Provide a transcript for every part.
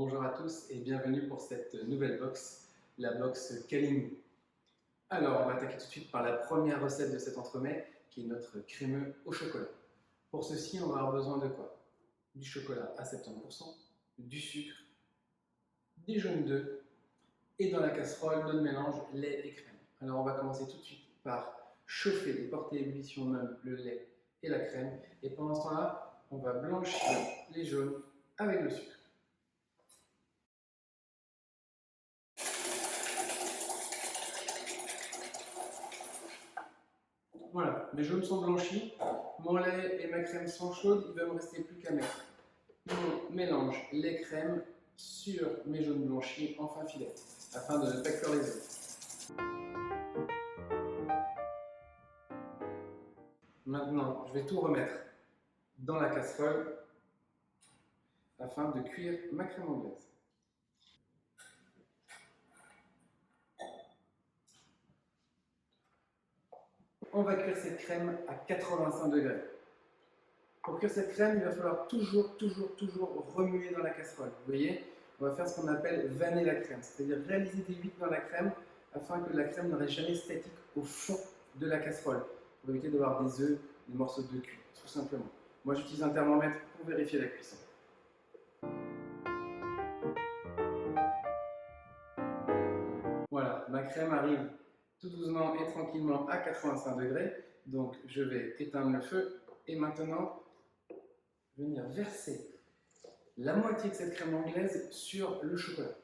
Bonjour à tous et bienvenue pour cette nouvelle box, la box Kalimou. Alors, on va attaquer tout de suite par la première recette de cet entremets, qui est notre crémeux au chocolat. Pour ceci, on va avoir besoin de quoi? Du chocolat à 70%, du sucre, des jaunes d'œufs et dans la casserole, notre mélange lait et crème. Alors, on va commencer tout de suite par chauffer et porter à ébullition même le lait et la crème. Et pendant ce temps-là, on va blanchir les jaunes avec le sucre. Voilà, mes jaunes sont blanchis, mon lait et ma crème sont chaudes, il va me rester plus qu'à mettre mon mélange lait-crème sur mes jaunes blanchis en fin filet, afin de ne pas cuire les œufs. Maintenant, je vais tout remettre dans la casserole afin de cuire ma crème anglaise. On va cuire cette crème à 85 degrés. Pour cuire cette crème, il va falloir toujours remuer dans la casserole. Vous voyez, on va faire ce qu'on appelle vanner la crème, c'est-à-dire réaliser des huîtres dans la crème afin que la crème ne reste jamais statique au fond de la casserole, pour éviter d'avoir des œufs, des morceaux de cuit, tout simplement. Moi, j'utilise un thermomètre pour vérifier la cuisson. Voilà, ma crème arrive tout doucement et tranquillement à 85 degrés. Donc, je vais éteindre le feu et maintenant, venir verser la moitié de cette crème anglaise sur le chocolat.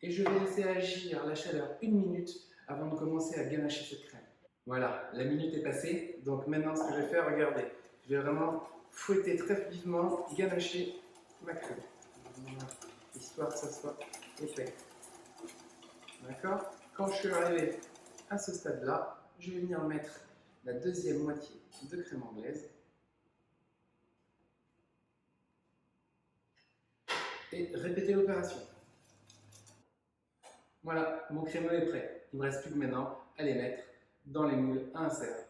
Et je vais laisser agir la chaleur 1 minute avant de commencer à ganacher cette crème. Voilà, la minute est passée, donc maintenant ce que je vais faire, regardez, je vais vraiment fouetter très vivement, ganacher ma crème, histoire que ça soit épais. D'accord? Quand je suis arrivé à ce stade-là, je vais venir mettre la deuxième moitié de crème anglaise et répéter l'opération. Voilà, mon crémeux est prêt. Il ne me reste plus que maintenant à les mettre dans les moules à insérer.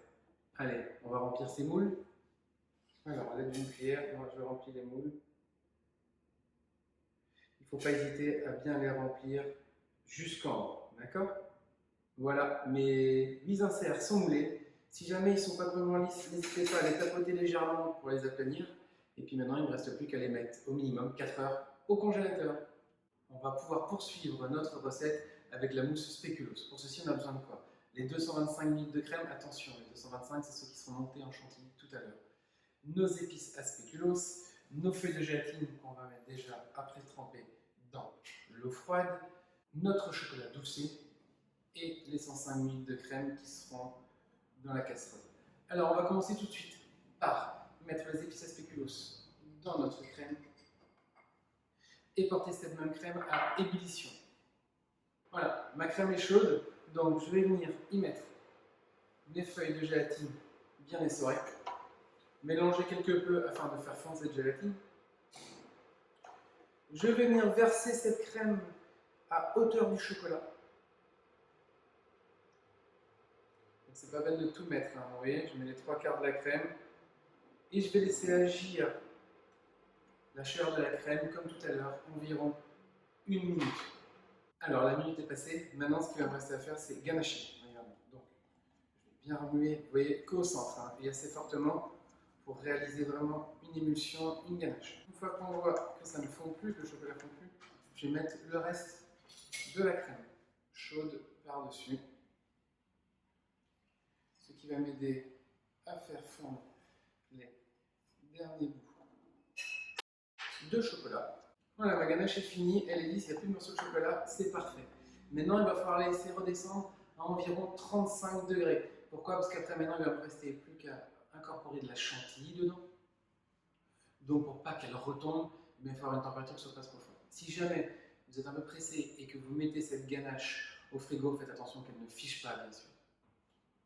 Allez, on va remplir ces moules. Alors, à l'aide d'une cuillère, moi je remplis les moules. Il ne faut pas hésiter à bien les remplir jusqu'en haut, d'accord? Voilà, mes 8 inserts sont moulés. Si jamais ils ne sont pas vraiment lisses, n'hésitez pas à les tapoter légèrement pour les aplanir. Et puis maintenant, il ne me reste plus qu'à les mettre au minimum 4 heures au congélateur. On va pouvoir poursuivre notre recette avec la mousse spéculoos. Pour ceci, on a besoin de quoi? Les 225 ml de crème, attention, les 225, c'est ceux qui seront montés en chantilly tout à l'heure. Nos épices à spéculoos, nos feuilles de gélatine qu'on va mettre déjà après tremper dans l'eau froide, notre chocolat doucé et les 105 ml de crème qui seront dans la casserole. Alors, on va commencer tout de suite par mettre les épices à spéculoos dans notre crème et porter cette même crème à ébullition. Voilà, ma crème est chaude, donc je vais venir y mettre mes feuilles de gélatine bien essorées, mélanger quelque peu afin de faire fondre cette gélatine. Je vais venir verser cette crème à hauteur du chocolat. C'est pas peine de tout mettre, hein, vous voyez, je mets les 3/4 de la crème et je vais laisser agir la chaleur de la crème comme tout à l'heure, environ 1 minute. Alors la minute est passée, maintenant ce qu'il va me rester à faire c'est ganacher. Regardez. Donc je vais bien remuer, vous voyez, qu'au centre, hein, et assez fortement pour réaliser vraiment une émulsion, une ganache. Une fois qu'on voit que ça ne fond plus, que le chocolat ne fond plus, je vais mettre le reste de la crème chaude par-dessus, ce qui va m'aider à faire fondre les derniers bouts de chocolat. Voilà, ma ganache est finie, elle est lisse, il n'y a plus de morceaux de chocolat, c'est parfait. Maintenant, il va falloir la laisser redescendre à environ 35 degrés. Pourquoi? Parce qu'après, maintenant, il va me rester plus qu'à incorporer de la chantilly dedans. Donc, pour pas qu'elle retombe, il va falloir une température qui soit pas trop forte. Si jamais vous êtes un peu pressé et que vous mettez cette ganache au frigo, faites attention qu'elle ne fiche pas, bien sûr.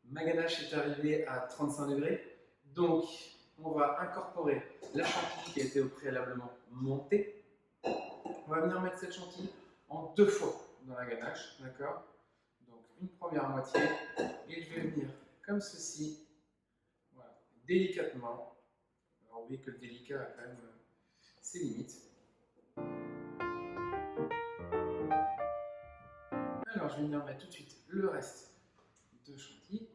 Ma ganache est arrivée à 35 degrés, donc on va incorporer la chantilly qui a été préalablement montée. On va venir mettre cette chantilly en 2 fois dans la ganache, d'accord? Donc une première moitié, et je vais venir comme ceci, voilà, délicatement vous voyez que le délicat a quand même ses limites. Alors, je vais venir mettre tout de suite le reste de chantilly.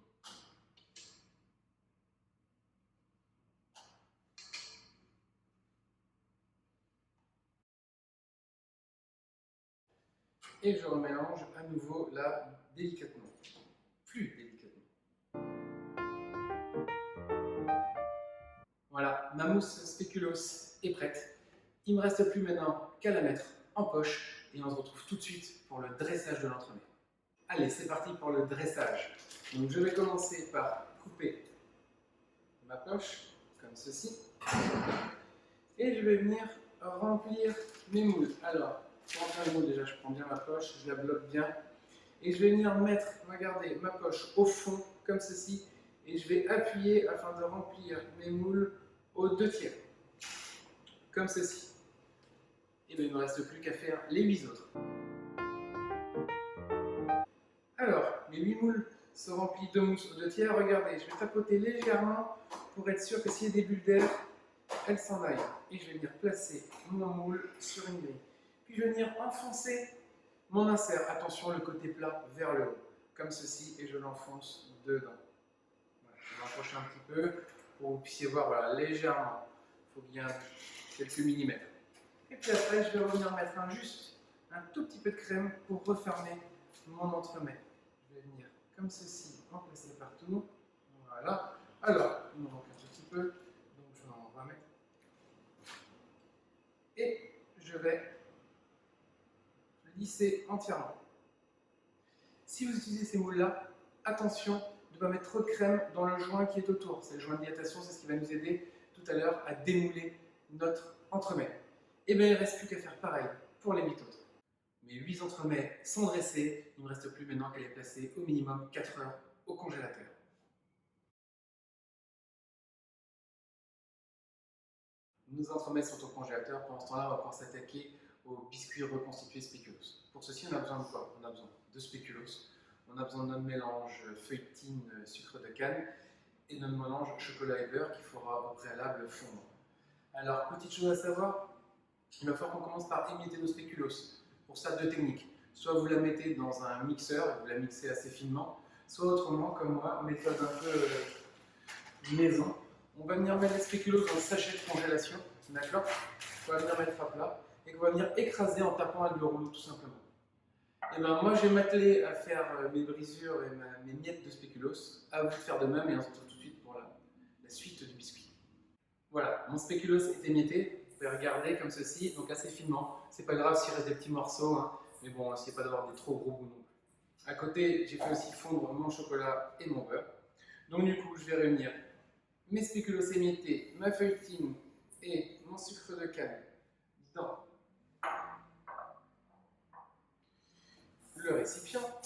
Et je remélange à nouveau là délicatement. Plus délicatement. Voilà, ma mousse spéculoos est prête. Il ne me reste plus maintenant qu'à la mettre en poche et on se retrouve tout de suite pour le dressage de l'entremet. Allez, c'est parti pour le dressage. Donc je vais commencer par couper ma poche comme ceci et je vais venir remplir mes moules. Alors, pour remplir les moules, déjà je prends bien ma poche, je la bloque bien et je vais venir mettre, regardez, ma poche au fond comme ceci et je vais appuyer afin de remplir mes moules aux 2/3 comme ceci. Et bien il ne me reste plus qu'à faire les 8 autres. Alors, mes 8 moules sont remplis de mousse aux 2/3. Regardez, je vais tapoter légèrement pour être sûr que s'il y a des bulles d'air, elles s'en aillent. Et je vais venir placer mon moule sur une grille. Puis je vais venir enfoncer mon insert. Attention, le côté plat vers le haut, comme ceci, et je l'enfonce dedans. Voilà, je vais l'approcher un petit peu pour que vous puissiez voir voilà, légèrement. Il faut bien quelques millimètres. Et puis après, je vais revenir mettre juste un tout petit peu de crème pour refermer mon entremet. Je vais venir comme ceci, en placer partout. Voilà. Alors, il me manque un tout petit peu, donc je vais en remettre. Et je vais lisser entièrement. Si vous utilisez ces moules-là, attention de ne pas mettre trop de crème dans le joint qui est autour. C'est le joint de dilatation, c'est ce qui va nous aider tout à l'heure à démouler notre entremet. Et bien il ne reste plus qu'à faire pareil pour les 8 autres. Mes 8 entremets sont dressés, il ne me reste plus maintenant qu'à les placer au minimum 4 heures au congélateur. Nos entremets sont au congélateur, pendant ce temps-là, on va pouvoir s'attaquer aux biscuits reconstitués spéculoos. Pour ceci, on a besoin de quoi? On a besoin de spéculoos, on a besoin de notre mélange feuilletine, sucre de canne et notre mélange chocolat et beurre qu'il faudra au préalable fondre. Alors, petite chose à savoir, il va falloir qu'on commence par émietter nos spéculoos. Pour ça, 2 techniques. Soit vous la mettez dans un mixeur, vous la mixez assez finement, soit autrement, comme moi, méthode un peu maison. On va venir mettre les spéculoos dans le sachet de congélation, d'accord? On va venir mettre à plat et qu'on va venir écraser en tapant avec le rouleau, tout simplement. Et ben moi, je vais m'atteler à faire mes brisures et mes miettes de spéculoos. À vous de faire de même et on se retrouve tout de suite pour la suite du biscuit. Voilà, mon spéculoos est émietté. Vous pouvez regarder comme ceci, donc assez finement. C'est pas grave s'il reste des petits morceaux, hein, mais bon, essayez pas d'avoir des trop gros bouts non plus. À côté, j'ai fait aussi fondre mon chocolat et mon beurre. Donc du coup, je vais réunir mes spéculoos émiettés, ma feuilletine et mon sucre de canne dans le récipient.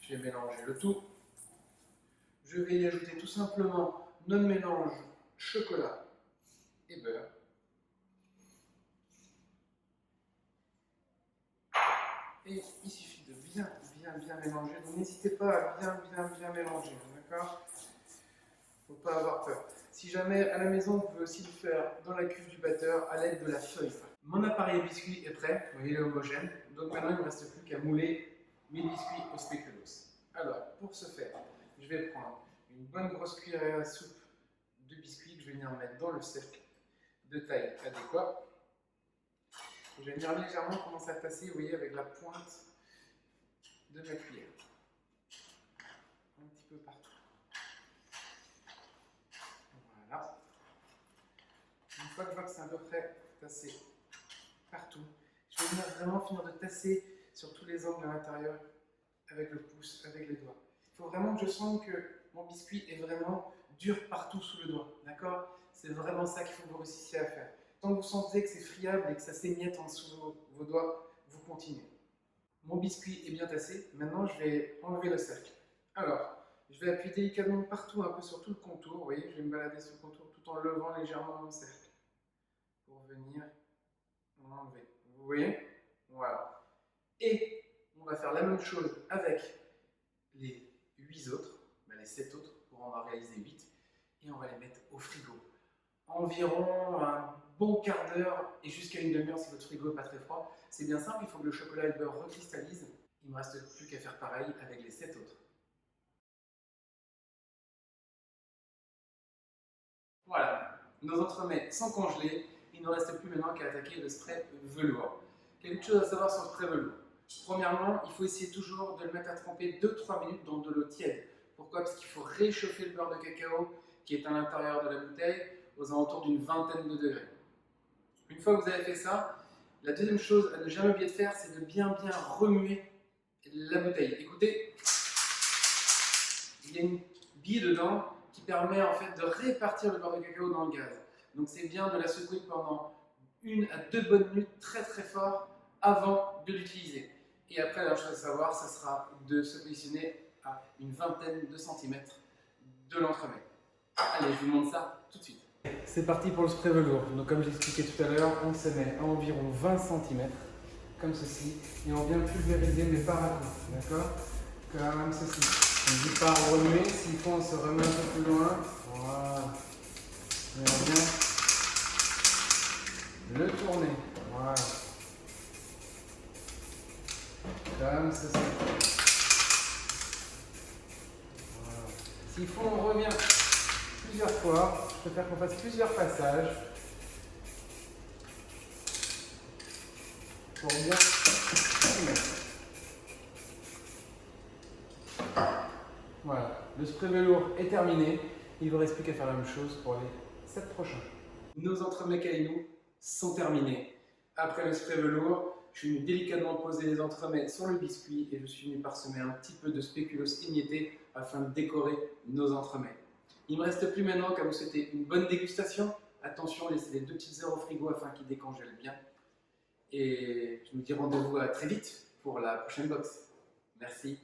Je vais mélanger le tout. Je vais y ajouter tout simplement notre mélange chocolat et beurre. Et il suffit de bien mélanger. Donc n'hésitez pas à bien mélanger, d'accord? Faut pas avoir peur. Si jamais à la maison, vous pouvez aussi le faire dans la cuve du batteur à l'aide de la feuille. Mon appareil à biscuits est prêt, vous voyez, il est homogène. Donc maintenant, il ne me reste plus qu'à mouler mes biscuits au spéculoos. Alors, pour ce faire, je vais prendre une bonne grosse cuillère à soupe de biscuits que je vais venir mettre dans le cercle de taille adéquat. Je vais venir légèrement commencer à tasser, vous voyez, avec la pointe de ma cuillère. Un petit peu partout. Voilà. Une fois que je vois que c'est à peu près tassé partout, je vais venir vraiment finir de tasser sur tous les angles de l'intérieur avec le pouce, avec les doigts. Il faut vraiment que je sente que mon biscuit est vraiment dur partout sous le doigt. D'accord? C'est vraiment ça qu'il faut que vous réussissiez à faire. Tant que vous sentez que c'est friable et que ça s'émiette en dessous de vos doigts, vous continuez. Mon biscuit est bien tassé. Maintenant, je vais enlever le cercle. Alors, je vais appuyer délicatement partout, un peu sur tout le contour. Vous voyez, je vais me balader sur le contour tout en levant légèrement mon cercle pour venir enlever. Vous voyez? Voilà. Et on va faire la même chose avec les 8 autres, les 7 autres, pour en réaliser 8. et on va les mettre au frigo. Environ un bon quart d'heure et jusqu'à une demi-heure si votre frigo n'est pas très froid. C'est bien simple, il faut que le chocolat et le beurre recristallisent. Il ne me reste plus qu'à faire pareil avec les 7 autres. Voilà, nos entremets sont congelés. Il ne nous reste plus maintenant qu'à attaquer le spray velours. Quelque chose à savoir sur le spray velours. Premièrement, il faut essayer toujours de le mettre à tremper 2-3 minutes dans de l'eau tiède. Pourquoi? Parce qu'il faut réchauffer le beurre de cacao qui est à l'intérieur de la bouteille aux alentours d'une vingtaine de degrés. Une fois que vous avez fait ça, la deuxième chose à ne jamais oublier de faire, c'est de bien remuer la bouteille. Écoutez, il y a une bille dedans qui permet en fait de répartir le beurre de cacao dans le gaz. Donc c'est bien de la secouer pendant 1 à 2 bonnes minutes très fort avant de l'utiliser. Et après, la chose à savoir, ça sera de se positionner à une vingtaine de centimètres de l'entremet. Allez, je vous montre ça tout de suite. C'est parti pour le spray velours. Donc comme j'expliquais tout à l'heure, on se met à environ 20 cm, comme ceci, et on vient pulvériser mais par à coup, d'accord? Comme ceci. On ne dit pas remuer, s'il faut on se remet un peu plus loin. Voilà. Et on vient le tourner. Voilà. Comme ceci. Voilà. S'il faut on revient plusieurs fois. Je préfère qu'on fasse plusieurs passages pour bien mettre. Voilà, le spray velours est terminé. Il ne vous reste plus qu'à faire la même chose pour les 7 prochains. Nos entremets Caillou sont terminés. Après le spray velours, je suis venu délicatement poser les entremets sur le biscuit et je suis venu parsemer un petit peu de spéculoos émietté afin de décorer nos entremets. Il ne me reste plus maintenant qu'à vous souhaiter une bonne dégustation. Attention, laissez les 2 petites heures au frigo afin qu'ils décongèlent bien. Et je vous dis rendez-vous à très vite pour la prochaine box. Merci.